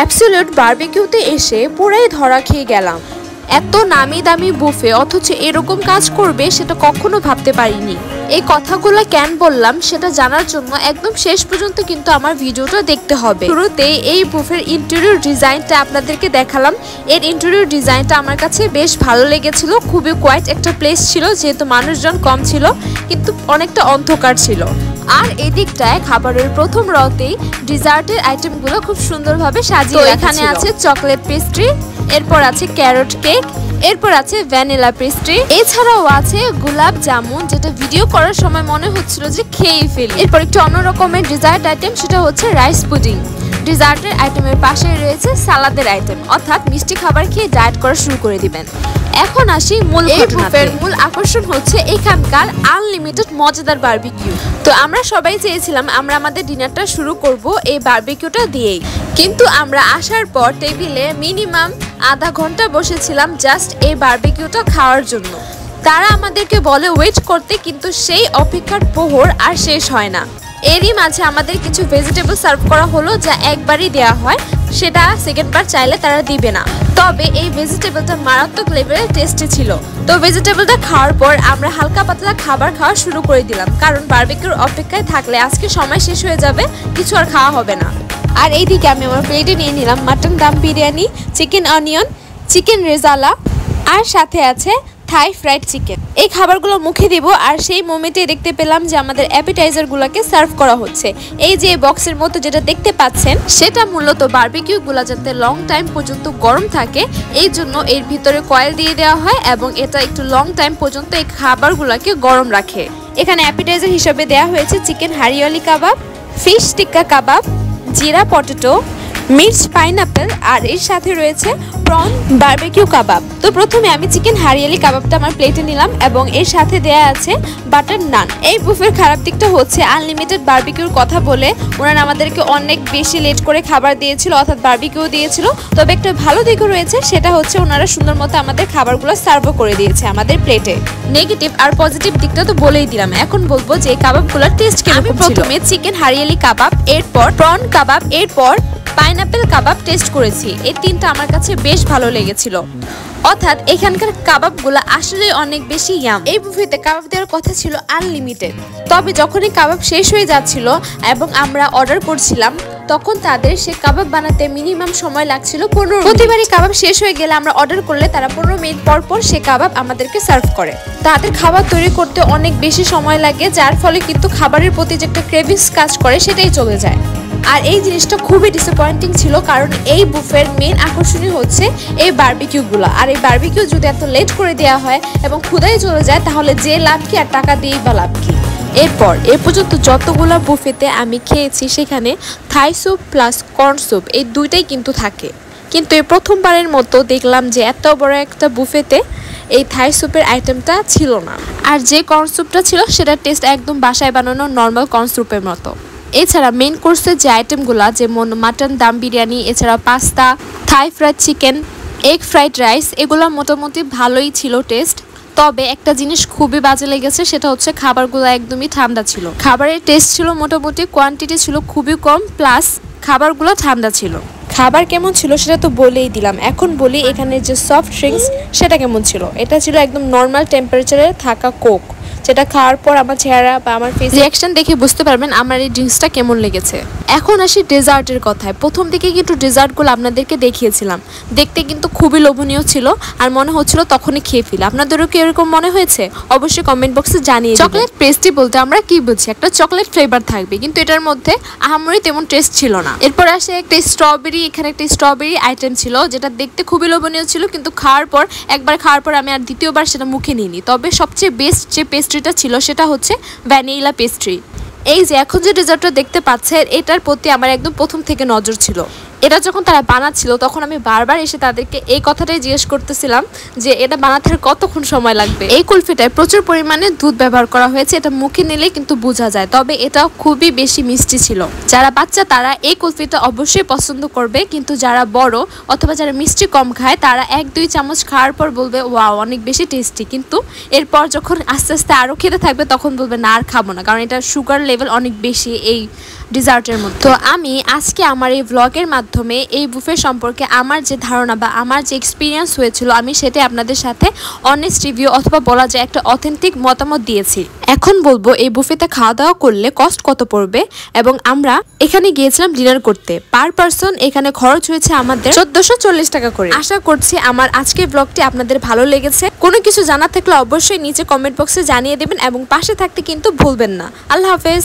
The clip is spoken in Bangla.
অ্যাবসলিউট বারবিকিউতে এসে পুরাই ধরা খেয়ে গেলাম। এত নামি দামি বুফে অথচ এরকম কাজ করবে সেটা কখনো ভাবতে পারিনি। এই কথাগুলো কেন বললাম সেটা জানার জন্য একদম শেষ পর্যন্ত কিন্তু আমার ভিডিওটা দেখতে হবে। শুরুতে এই বুফের ইন্টেরিয়র ডিজাইনটা আপনাদেরকে দেখালাম। এর ইন্টেরিয়র ডিজাইনটা আমার কাছে বেশ ভালো লেগেছিল। খুবই কোয়াইট একটা প্লেস ছিল, যেহেতু মানুষজন কম ছিল কিন্তু অনেকটা অন্ধকার ছিল। আর এদিকটায় খাবারের প্রথম রতেই ডিজার্টের আইটেমগুলো খুব সুন্দরভাবে সাজিয়ে রাখা ছিল। এখানে আছে চকলেট পেস্ট্রি, এরপর আছে ক্যারট কেক, এরপর আছে ভ্যানিলা পেস্ট্রি, এছাড়াও আছে গোলাপ জামুন, যেটা ভিডিও করার সময় মনে হচ্ছিল যে খেয়েই ফেলি। এরপর একটু অন্য রকমের ডিজার্ট আইটেম, সেটা হচ্ছে রাইস পুডিং। ডিজার্টের আইটেমের পাশে রয়েছে সালাদের আইটেম, অর্থাৎ মিষ্টি খাবার খেয়ে ডায়েট করা শুরু করে দিবেন। এখন আসি মূল ঘটনাতে। মূল আকর্ষণ হচ্ছে এখানকার আনলিমিটেড মজাদার বারবিকিউ। তো আমরা সবাই চেয়েছিলাম আমরা আমাদের ডিনারটা শুরু করব এই বারবিকিউটা দিয়েই, কিন্তু আমরা আসার পর টেবিলে মিনিমাম আধা ঘন্টা বসেছিলাম জাস্ট এই বারবিকিউটা খাওয়ার জন্য। তারা আমাদেরকে বলে ওয়েট করতে, কিন্তু সেই অপেক্ষার প্রহর আর শেষ হয় না। এরই মাঝে আমাদের কিছু ভেজিটেবল সার্ভ করা হলো, যা একবারই দেওয়া হয়, সেটা সেকেন্ডবার চাইলে তারা দিবে না। তবে এই ভেজিটেবলটা মারাত্মক লেভেলের টেস্টি ছিল। তো ভেজিটেবলটা খাওয়ার পর আমরা হালকা পাতলা খাবার খাওয়া শুরু করে দিলাম, কারণ বারবিকিউর অপেক্ষায় থাকলে আজকে সময় শেষ হয়ে যাবে, কিছু আর খাওয়া হবে না। আর এইদিকে আমি আমার প্লেটে নিয়ে নিলাম mutton dum biryani, chicken onion, chicken rezala, আর সাথে আছে থাই ফ্রাইড চিকেন। এই খাবারগুলো মুখে দিব, আর সেই মোমেন্টে দেখতে পেলাম যে আমাদের অ্যাপিটাইজারগুলোকে সার্ভ করা হচ্ছে। এই যে বক্সের মতো যেটা দেখতে পাচ্ছেন, সেটা মূলত বারবিকিউগুলো যাতে লং টাইম পর্যন্ত গরম থাকে এই জন্য এর ভিতরে কয়েল দিয়ে দেওয়া হয়, এবং এটা একটু লং টাইম পর্যন্ত এই খাবারগুলোকে গরম রাখে। এখানে অ্যাপিটাইজার হিসেবে দেওয়া হয়েছে চিকেন হারিয়ালি কাবাব, ফিশ টিক্কা কাবাব, জিরা পটেটো, মির্চ পাইনাপেল, আর এর সাথে রয়েছে প্রন বারবিকিউ কাবাব। তো প্রথমে আমি চিকেন হারিয়ালি কাবাবটা আমার প্লেটে নিলাম, এবং এর সাথে দেয়া আছে বাটার নান। এই বুফের খারাপ দিকটা হচ্ছে আনলিমিটেড বারবিকিউর কথা বলে ওনারা আমাদেরকে অনেক বেশি লেট করে খাবার দিয়েছিল, অর্থাৎ বারবিকিউ দিয়েছিল। তবে একটা ভালো দিকও রয়েছে, সেটা হচ্ছে ওনারা সুন্দর মতো আমাদের খাবারগুলো সার্ভও করে দিয়েছে আমাদের প্লেটে। নেগেটিভ আর পজিটিভ দিকটা তো বলেই দিলাম, এখন বলবো যে কাবাবগুলোর টেস্ট কেমন ছিল। প্রথমে চিকেন হারিয়ালি কাবাব, এরপর প্রন কাবাব, এরপর পাইনাপেল কাবাব টেস্ট করেছি। এই তিনটা আমার কাছে বেশ ভালো লেগেছিল, অর্থাৎ এখানকার কাবাবগুলো আসলে অনেক বেশি ইয়াম। এই বুফেতে কাবাব দেওয়ার কথা ছিল আনলিমিটেড, তবে যখনই কাবাব শেষ হয়ে যাচ্ছিল এবং আমরা অর্ডার করছিলাম, তখন তাদের সে কাবাব বানাতে মিনিমাম সময় লাগছিল 15 মিনিট। প্রতিবারই কাবাব শেষ হয়ে গেলে আমরা অর্ডার করলে তারা 15 মিনিট পর পর সে কাবাব আমাদেরকে সার্ভ করে। তাদের খাবার তৈরি করতে অনেক বেশি সময় লাগে, যার ফলে কিন্তু খাবারের প্রতি যে একটা ক্রেভিংস কাজ করে সেটাই চলে যায়। আর এই জিনিসটা খুবই ডিসঅ্যাপয়েন্টিং ছিল, কারণ এই বুফের মেন আকর্ষণই হচ্ছে এই বারবিকিউগুলো। আর এই বারবিকিউ যদি এত লেট করে দেওয়া হয় এবং ক্ষুধায় চলে যায়, তাহলে যে লাভ কি আর টাকা দিয়েই বা লাভ কি। এরপর এ পর্যন্ত যতগুলো বুফেতে আমি খেয়েছি, সেখানে Thai soup plus corn soup এই দুইটাই কিন্তু থাকে, কিন্তু এই প্রথমবারের মতো দেখলাম যে এত বড় একটা বুফেতে এই থাই স্যুপের আইটেমটা ছিল না। আর যে কর্ন স্যুপটা ছিল সেটার টেস্ট একদম বাসায় বানানো নর্মাল কর্ন স্যুপের মতো। এছাড়া মেন কোর্সের যে আইটেমগুলো, যেমন মাটন দাম বিরিয়ানি, এছাড়া পাস্তা, থাই fried chicken, egg fried rice, এগুলো মোটামুটি ভালোই ছিল টেস্ট। তবে একটা জিনিস খুবই বাজে লেগেছে, সেটা হচ্ছে খাবারগুলো একদমই ঠান্ডা ছিল। খাবারের টেস্ট ছিল মোটামুটি, কোয়ান্টিটি ছিল খুবই কম, প্লাস খাবারগুলো ঠান্ডা ছিল। খাবার কেমন ছিল সেটা তো বলেই দিলাম, এখন বলি এখানে যে সফট ড্রিঙ্কস সেটা কেমন ছিল। এটা ছিল একদম নর্মাল টেম্পারেচারে থাকা কোক, যেটা খাওয়ার পর আমার চেহারা বা আমার ফেস রিয়াকশন দেখে বুঝতে পারবেন আমার এই ড্রিঙ্কসটা কেমন লেগেছে। এখন আসি ডেজার্টের কথায়। প্রথম দিকে কিন্তু ডেজার্টগুলো আপনাদেরকে দেখিয়েছিলাম, দেখতে কিন্তু খুবই লোভনীয় ছিল, আর মনে হচ্ছিল তখনই খেয়ে ফেলি। আপনাদেরও কি এরকম মনে হয়েছে? অবশ্যই কমেন্ট বক্সে জানিয়ে। চকলেট পেস্ট্রি বলতে আমরা কি বুঝি? একটা চকলেট ফ্লেভার থাকবে, কিন্তু এটার মধ্যে আহামরি তেমন টেস্ট ছিল না। এরপর আসে একটা স্ট্রবেরি, এখানে একটা স্ট্রবেরি আইটেম ছিল, যেটা দেখতে খুবই লোভনীয় ছিল, কিন্তু খাওয়ার পর একবার খাওয়ার পর আমি আর দ্বিতীয়বার সেটা মুখে নিইনি। তবে সবচেয়ে বেস্ট যে পেস্ট্রিটা ছিল সেটা হচ্ছে ভ্যানিলা পেস্ট্রি। এই যে এখন যে ডেজার্টটা দেখতে পাচ্ছেন, এটার প্রতি আমার একদম প্রথম থেকে নজর ছিল। এটা যখন তারা বানাচ্ছিল তখন আমি বারবার এসে তাদেরকে এই কথাটাই জিজ্ঞেস করতেছিলাম যে এটা বানাতে কতক্ষণ সময় লাগবে। এই কুলফিটায় প্রচুর পরিমাণে দুধ ব্যবহার করা হয়েছে, এটা মুখে নিলে কিন্তু বোঝা যায়, তবে এটা খুবই বেশি মিষ্টি ছিল। যারা বাচ্চা তারা এই কুলফিটা অবশ্যই পছন্দ করবে, কিন্তু যারা বড় অথবা যারা মিষ্টি কম খায় তারা 1-2 চামচ খাওয়ার পর বলবে ওয়াও অনেক বেশি টেস্টি, কিন্তু এরপর যখন আস্তে আস্তে আরও খেতে থাকবে তখন বলবে না আর খাবো না, কারণ এটা সুগার লেভেল অনেক বেশি এই ডিজার্টের মধ্যে। তো আমি আজকে আমার এই ব্লগের মাধ্যমে এই বুফে সম্পর্কে আমার যে ধারণা বা আমার যে এক্সপিরিয়েন্স হয়েছিল আমি সেটাই আপনাদের সাথে অনেস্ট রিভিউ অথবা বলা যায় একটা অথেন্টিক মতামত দিয়েছি। এখন বলবো এই বুফেতে খাওয়া দাওয়া করলে কস্ট কত পড়বে, এবং আমরা এখানে গিয়েছিলাম ডিনার করতে। পার পারসন এখানে খরচ হয়েছে আমাদের 1440 টাকা করে। আশা করছি আমার আজকের ব্লগটি আপনাদের ভালো লেগেছে। কোনো কিছু জানা থাকলে অবশ্যই নিচে কমেন্ট বক্সে জানিয়ে দেবেন এবং পাশে থাকতে কিন্তু ভুলবেন না। আল্লাহ হাফেজ।